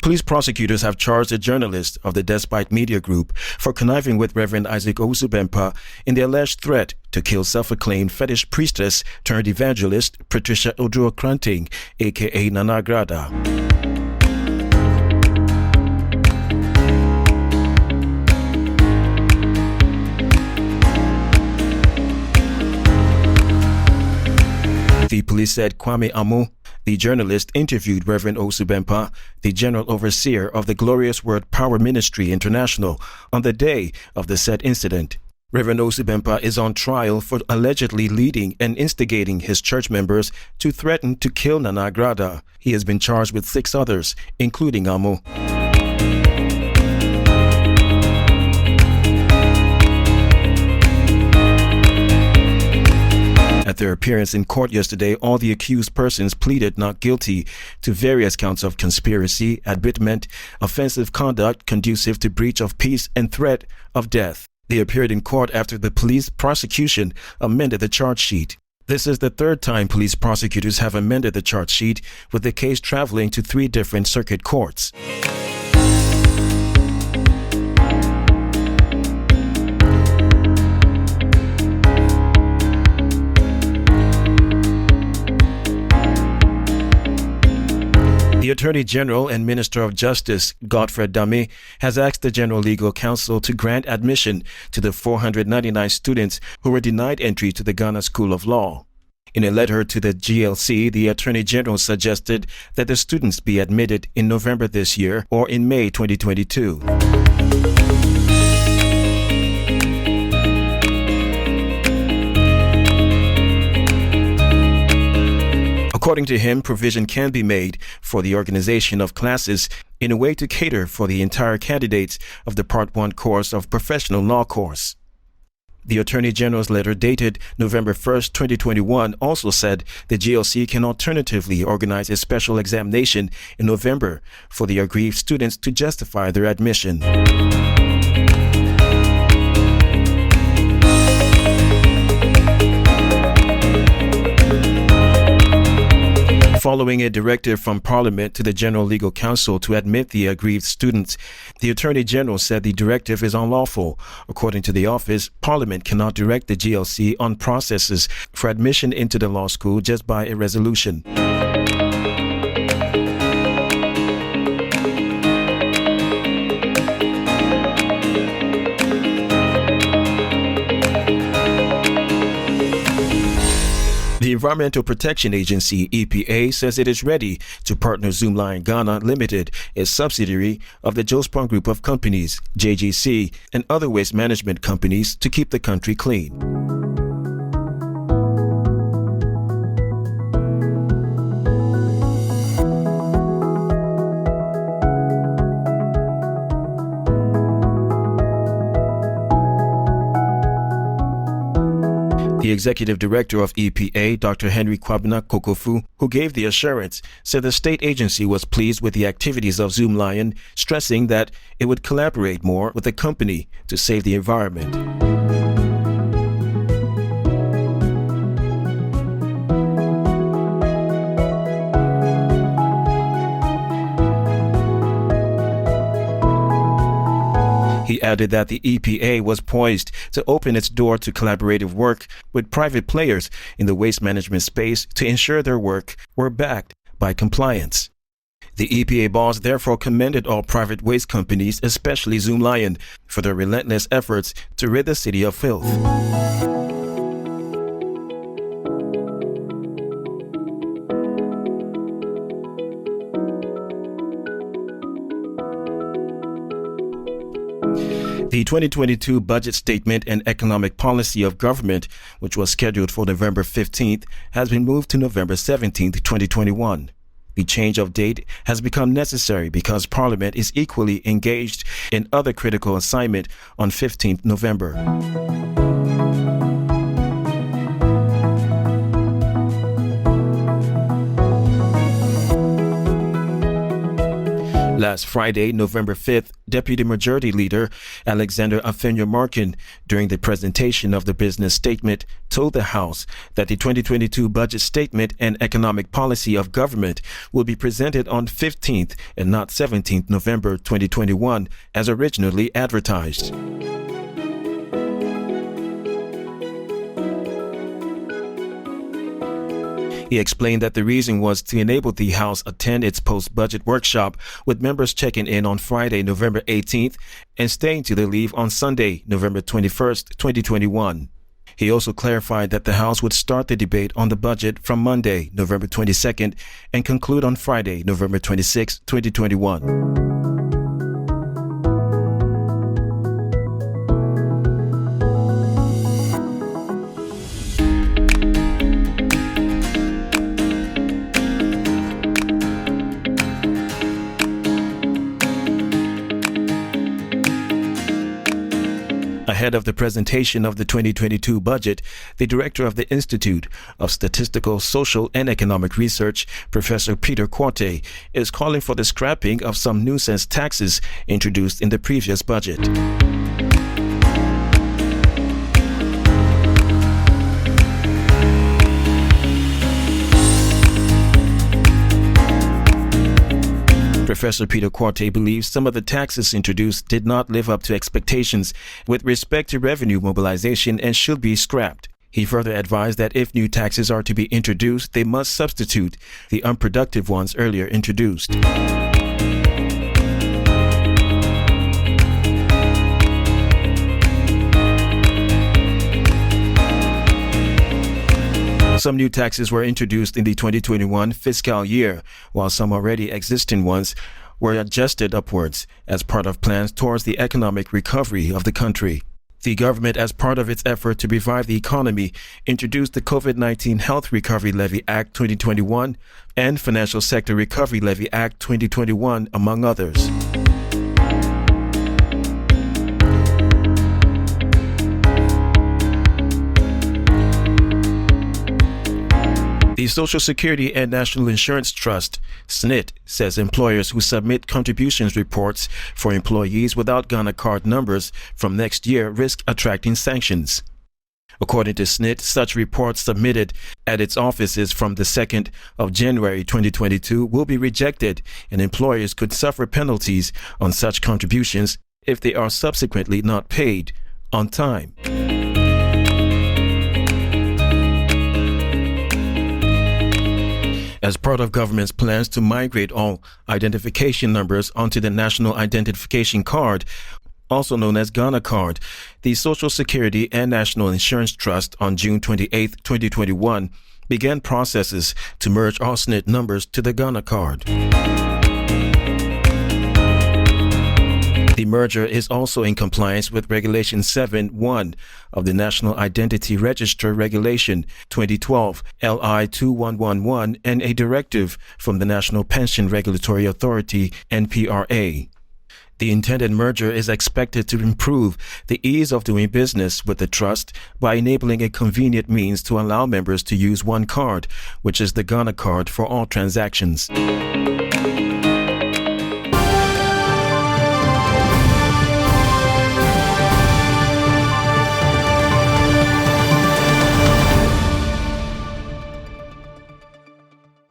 Police prosecutors have charged a journalist of the Despite Media Group for conniving with Reverend Isaac Owusu-Bempah in the alleged threat to kill self-acclaimed fetish priestess turned evangelist Patricia Oduor-Kranting, aka Nana Grada. The police said Kwame Amu, the journalist, interviewed Reverend Owusu-Bempah, the general overseer of the Glorious Word Power Ministry International, on the day of the said incident. Reverend Owusu-Bempah is on trial for allegedly leading and instigating his church members to threaten to kill Nana Grada. He has been charged with 6 others, including Amu. At their appearance in court yesterday, all the accused persons pleaded not guilty to various counts of conspiracy, abetment, offensive conduct conducive to breach of peace, and threat of death. They appeared in court after the police prosecution amended the charge sheet. This is the 3rd time police prosecutors have amended the charge sheet, with the case traveling to 3 different circuit courts. The Attorney General and Minister of Justice, Godfred Dame, has asked the General Legal Counsel to grant admission to the 499 students who were denied entry to the Ghana School of Law. In a letter to the GLC, the Attorney General suggested that the students be admitted in November this year or in May 2022. According to him, provision can be made for the organization of classes in a way to cater for the entire candidates of the Part 1 course of Professional Law course. The Attorney General's letter dated November 1st, 2021 also said the GLC can alternatively organize a special examination in November for the aggrieved students to justify their admission. Following a directive from Parliament to the General Legal Counsel to admit the aggrieved students, the Attorney General said the directive is unlawful. According to the office, Parliament cannot direct the GLC on processes for admission into the law school just by a resolution. The Environmental Protection Agency, EPA, says it is ready to partner Zoomlion Ghana Limited, a subsidiary of the Jospong Group of Companies, JGC, and other waste management companies to keep the country clean. The executive director of EPA, Dr. Henry Kwabena Kokofu, who gave the assurance, said the state agency was pleased with the activities of Zoomlion, stressing that it would collaborate more with the company to save the environment. He added that the EPA was poised to open its door to collaborative work with private players in the waste management space to ensure their work were backed by compliance. The EPA boss therefore commended all private waste companies, especially Zoomlion, for their relentless efforts to rid the city of filth. The 2022 Budget Statement and Economic Policy of Government, which was scheduled for November 15th, has been moved to November 17th, 2021. The change of date has become necessary because Parliament is equally engaged in other critical assignment on 15th November. Last Friday, November 5th, Deputy Majority Leader Alexander Afenyo-Markin, during the presentation of the business statement, told the House that the 2022 budget statement and economic policy of government will be presented on 15th and not 17th November 2021, as originally advertised. He explained that the reason was to enable the House attend its post-budget workshop, with members checking in on Friday, November 18th, and staying to their leave on Sunday, November 21st, 2021. He also clarified that the House would start the debate on the budget from Monday, November 22nd, and conclude on Friday, November 26, 2021. Ahead of the presentation of the 2022 budget, the director of the Institute of Statistical, Social, and Economic Research, Professor Peter Quartey, is calling for the scrapping of some nuisance taxes introduced in the previous budget. Professor Peter Quartey believes some of the taxes introduced did not live up to expectations with respect to revenue mobilization and should be scrapped. He further advised that if new taxes are to be introduced, they must substitute the unproductive ones earlier introduced. Some new taxes were introduced in the 2021 fiscal year, while some already existing ones were adjusted upwards as part of plans towards the economic recovery of the country. The government, as part of its effort to revive the economy, introduced the COVID-19 Health Recovery Levy Act 2021 and Financial Sector Recovery Levy Act 2021, among others. The Social Security and National Insurance Trust, SNIT, says employers who submit contributions reports for employees without Ghana card numbers from next year risk attracting sanctions. According to SNIT, such reports submitted at its offices from the 2nd of January 2022 will be rejected, and employers could suffer penalties on such contributions if they are subsequently not paid on time. As part of government's plans to migrate all identification numbers onto the National Identification Card, also known as Ghana Card, the Social Security and National Insurance Trust on June 28, 2021, began processes to merge all SNIT numbers to the Ghana Card. The merger is also in compliance with Regulation 7.1 of the National Identity Register Regulation 2012 LI 2111 and a directive from the National Pension Regulatory Authority NPRA. The intended merger is expected to improve the ease of doing business with the trust by enabling a convenient means to allow members to use one card, which is the Ghana Card, for all transactions.